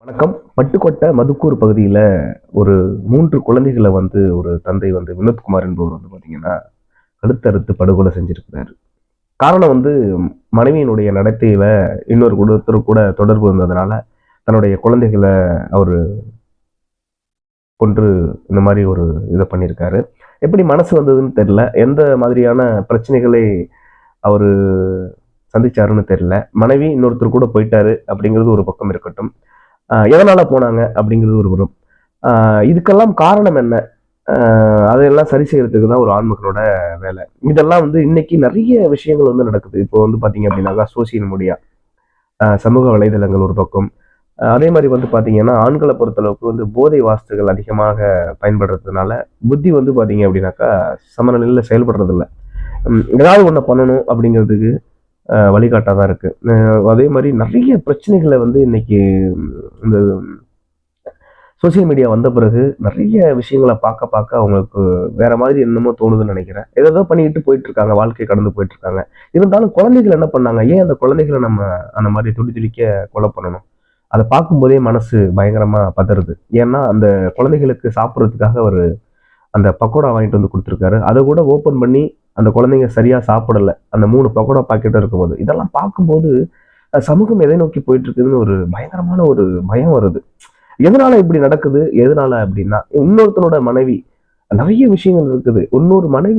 வணக்கம். பட்டுக்கோட்டை மதுக்கூர் பகுதியில் ஒரு 3 குழந்தைகளை ஒரு தந்தை வினோத்குமார் என்பவர் பார்த்தீங்கன்னா கழுத்தறுத்து படுகொலை செஞ்சிருக்கிறாரு. காரணம் மனைவியினுடைய நடத்தையில இன்னொரு ஒருத்தர் கூட தொடர்பு இருந்ததுனால தன்னுடைய குழந்தைகளை அவர் கொன்று இந்த மாதிரி ஒரு இதை பண்ணியிருக்காரு. எப்படி மனசு வந்ததுன்னு தெரியல. எந்த மாதிரியான பிரச்சனைகளை அவர் சந்திச்சாருன்னு தெரியல. மனைவி இன்னொருத்தர் கூட போயிட்டாரு அப்படிங்கிறது ஒரு பக்கம் இருக்கட்டும். எதனால போனாங்க அப்படிங்கிறது ஒரு புறம். இதுக்கெல்லாம் காரணம் என்ன? அதையெல்லாம் சரி செய்யறதுக்கு தான் ஒரு ஆண்மகனோட வேலை. இதெல்லாம் இன்னைக்கு நிறைய விஷயங்கள் நடக்குது. இப்போ பார்த்தீங்க அப்படின்னாக்கா சோசியல் மீடியா, சமூக வலைதளங்கள் ஒரு பக்கம். அதே மாதிரி பார்த்தீங்கன்னா ஆண்களை பொறுத்தளவுக்கு போதை வாஸ்துகள் அதிகமாக பயன்படுறதுனால புத்தி பார்த்தீங்க அப்படின்னாக்கா சமநிலையில் செயல்படுறது இல்லை. ஏதாவது ஒன்று பண்ணணும் அப்படிங்கிறதுக்கு வழிகாட்டாதான் இருக்கு. அதே மாதிரி நிறைய பிரச்சனைகளை இன்னைக்கு இந்த சோசியல் மீடியா வந்த பிறகு நிறைய விஷயங்களை பார்க்க பார்க்க அவங்களுக்கு வேற மாதிரி என்னமோ தோணுதுன்னு நினைக்கிறேன். ஏதோ பண்ணிட்டு போயிட்டு இருக்காங்க, வாழ்க்கை கடந்து போயிட்டு இருக்காங்க. இருந்தாலும் குழந்தைகள் என்ன பண்ணாங்க? ஏன் அந்த குழந்தைகளை நம்ம அந்த மாதிரி துடிக்க கொலை பண்ணணும்? அதை பார்க்கும்போதே மனசு பயங்கரமா பதறுது. ஏன்னா அந்த குழந்தைகளுக்கு சாப்பிட்றதுக்காக ஒரு அந்த பக்கோடா வாங்கிட்டு கொடுத்துருக்காரு. அதை கூட ஓப்பன் பண்ணி அந்த குழந்தைங்க சரியா சாப்பிடல. அந்த 3 பக்கோடா பாக்கெட்டும் இருக்கும்போது இதெல்லாம் பார்க்கும்போது சமூகம் எதை நோக்கி போயிட்டு இருக்குதுன்னு ஒரு பயங்கரமான ஒரு பயம் வருது. எதனால இப்படி நடக்குது? எதனால அப்படின்னா இன்னொருத்தனோட மனைவி, நிறைய விஷயங்கள் இருக்குது.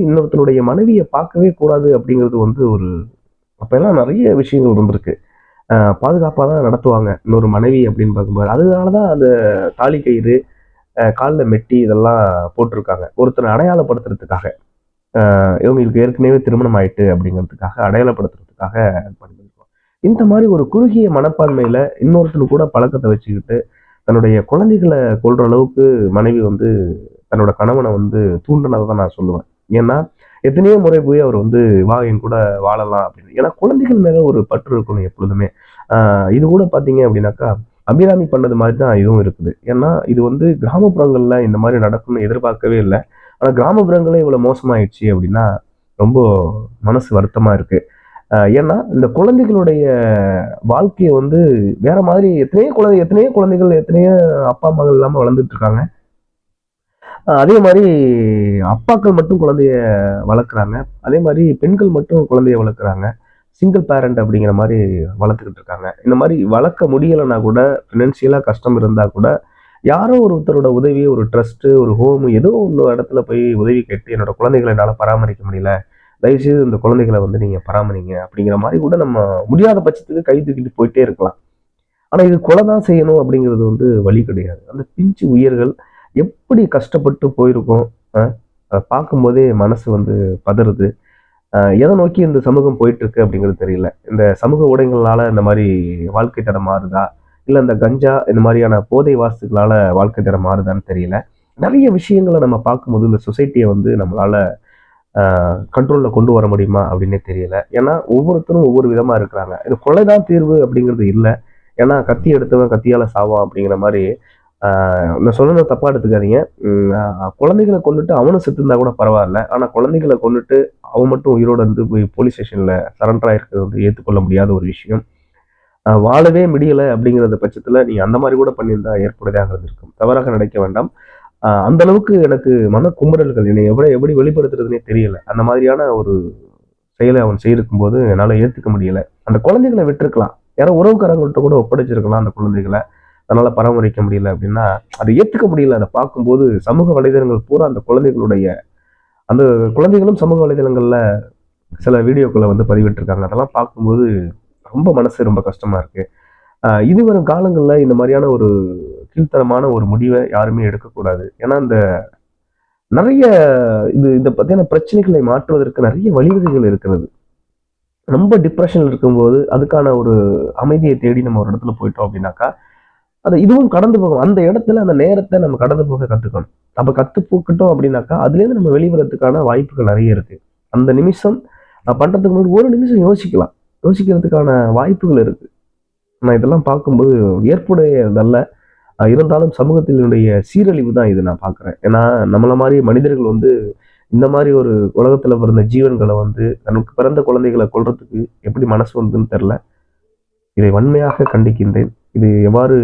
இன்னொருத்தனுடைய மனைவியை பார்க்கவே கூடாது அப்படிங்கிறது ஒரு அப்பெல்லாம் நிறைய விஷயங்கள் இருந்திருக்கு. பாதுகாப்பாக தான் நடத்துவாங்க இன்னொரு மனைவி அப்படின்னு பார்க்கும்போது. அதனாலதான் அந்த தாலி கயிறு, காலில் மெட்டி இதெல்லாம் போட்டிருக்காங்க. ஒருத்தனை அடையாளப்படுத்துறதுக்காக, இவங்களுக்கு ஏற்கனவே திருமணம் ஆயிட்டு அப்படிங்கிறதுக்காக அடையாளப்படுத்துறதுக்காக பண்ணிருக்கோம். இந்த மாதிரி ஒரு குறுகிய மனப்பான்மையில இன்னொருத்தனு கூட பழக்கத்தை வச்சுக்கிட்டு தன்னுடைய குழந்தைகளை கொள்ற அளவுக்கு மனைவி தன்னோட கணவனை தூண்டினதை தான் நான் சொல்லுவேன். ஏன்னா எத்தனையோ முறை போய் அவர் வா என் கூட வாழலாம் அப்படின்னு. ஏன்னா குழந்தைகள் மேல ஒரு பற்று இருக்கணும் எப்பொழுதுமே. இது கூட பாத்தீங்க அப்படின்னாக்கா அபிராமி பண்ணது மாதிரி தான் இதுவும் இருக்குது. ஏன்னா இது கிராமப்புறங்கள்ல இந்த மாதிரி நடக்கும்னு எதிர்பார்க்கவே இல்லை. ஆனா கிராமப்புறங்களே இவ்வளவு மோசமாயிடுச்சு அப்படின்னா ரொம்ப மனசு வருத்தமா இருக்கு. ஏன்னா இந்த குழந்தைகளுடைய வாழ்க்கையை வேற மாதிரி எத்தனையோ குழந்தைகள் எத்தனையோ அப்பா அம்மாக்கள் இல்லாம வளர்ந்துட்டு இருக்காங்க. அதே மாதிரி அப்பாக்கள் மட்டும் குழந்தைய வளர்க்குறாங்க. அதே மாதிரி பெண்கள் மட்டும் குழந்தைய வளர்க்குறாங்க. சிங்கிள் பேரண்ட் அப்படிங்கிற மாதிரி வளர்த்துக்கிட்டு இருக்காங்க. இந்த மாதிரி வளர்க்க முடியலைன்னா கூட, ஃபினான்சியலா கஷ்டம் இருந்தா கூட யாரோ ஒருத்தரோட உதவி, ஒரு ட்ரஸ்ட், ஒரு ஹோம், ஏதோ ஒரு இடத்துல போய் உதவி கேட்டு என்னோட குழந்தைகளை என்னால பராமரிக்க முடியல, தயவுசெய்து இந்த குழந்தைகளை நீங்க பராமரிங்க அப்படிங்கிற மாதிரி கூட நம்ம முடியாத பட்சத்துக்கு கை தூக்கிட்டு போயிட்டே இருக்கலாம். ஆனா இது கொலை தான் செய்யணும் அப்படிங்கிறது வழி கிடையாது. அந்த பிஞ்சு உயிர்கள் எப்படி கஷ்டப்பட்டு போயிருக்கோம். அதை பார்க்கும்போதே மனசு பதறுது. எதை நோக்கி இந்த சமூகம் போயிட்டு இருக்கு அப்படிங்கிறது தெரியல. இந்த சமூக ஊடகங்களால இந்த மாதிரி வாழ்க்கை தரம் மாறுதா, இல்லை இந்த கஞ்சா இந்த மாதிரியான போதை வாஸ்துக்களால வாழ்க்கை தரம் மாறுதான்னு தெரியல. நிறைய விஷயங்களை நம்ம பார்க்கும்போது இந்த சொசைட்டியை நம்மளால கண்ட்ரோல்ல கொண்டு வர முடியுமா அப்படின்னே தெரியல. ஏன்னா ஒவ்வொருத்தரும் ஒவ்வொரு விதமா இருக்கிறாங்க. இது கொலைதான் தீர்வு அப்படிங்கிறது இல்லை. ஏன்னா கத்தி எடுத்தவன் கத்தியால சாவான் அப்படிங்கிற மாதிரி. நான் சொன்னதை தப்பா எடுத்துக்காதீங்க. குழந்தைகளை கொண்டுட்டு அவனும் செத்து இருந்தா கூட பரவாயில்ல. ஆனா குழந்தைகளை கொண்டுட்டு அவன் மட்டும் உயிரோட போய் போலீஸ் ஸ்டேஷன்ல சரண்டர் ஆயிருக்கிறது ஏற்றுக்கொள்ள முடியாத ஒரு விஷயம். வாழவே முடியல அப்படிங்கிறத பட்சத்துல நீ அந்த மாதிரி கூட பண்ணியிருந்தா ஏற்புடையதாக இருந்திருக்கும். தவறாக நினைக்க வேண்டாம். அந்த அளவுக்கு எனக்கு மன குமுறல்கள் என்னை எப்படி வெளிப்படுத்துறதுனே தெரியல. அந்த மாதிரியான ஒரு செயலை அவன் செய்திருக்கும் போது என்னால ஏத்துக்க முடியல. அந்த குழந்தைகளை விட்டுருக்கலாம், யாரோ உறவுக்காரங்கள்ட்ட கூட ஒப்படைச்சிருக்கலாம். அந்த குழந்தைகளை அதனால பராமரிக்க முடியல அப்படின்னா அதை ஏத்துக்க முடியல. அதை பார்க்கும்போது சமூக வலைதளங்கள் பூரா அந்த குழந்தைகளும் சமூக வலைதளங்கள்ல சில வீடியோக்களை பதிவிட்டிருக்காங்க. அதெல்லாம் பார்க்கும்போது ரொம்ப கஷ்டமா இருக்கு. இனி வரும் காலங்கள்ல இந்த மாதிரியான ஒரு கீழ்த்தரமான ஒரு முடிவை யாருமே எடுக்கக்கூடாது. ஏன்னா இந்த நிறைய இதை பத்தியான பிரச்சனைகளை மாற்றுவதற்கு நிறைய வழிவகைகள் இருக்கிறது. ரொம்ப டிப்ரெஷன்ல இருக்கும்போது அதுக்கான ஒரு அமைதியை தேடி நம்ம ஒரு இடத்துல போயிட்டோம் அப்படின்னாக்கா இதுவும் கடந்து போகும். அந்த இடத்துல அந்த நேரத்தை நம்ம கடந்து போக கத்துக்கணும். அப்ப கத்து போக்கிட்டோம் அப்படின்னாக்கா அதுல இருந்து நம்ம வெளிவரத்துக்கான வாய்ப்புகள் நிறைய இருக்கு. அந்த நிமிஷம் பண்றதுக்கு முன்னாடி ஒரு நிமிஷம் யோசிக்கிறதுக்கான வாய்ப்புகள் இருக்கு. நான் இதெல்லாம் பார்க்கும்போது ஏற்புடையதல்ல. இருந்தாலும் சமூகத்தினுடைய சீரழிவு தான் இது நான் பார்க்குறேன். ஏன்னா நம்மள மாதிரி மனிதர்கள் இந்த மாதிரி ஒரு உலகத்துல பிறந்த ஜீவன்களை தனக்கு பிறந்த குழந்தைகளை கொல்றதுக்கு எப்படி மனசு வந்ததுன்னு தெரியல. இதை வன்மையாக கண்டிக்கின்றேன். இது எவ்வாறு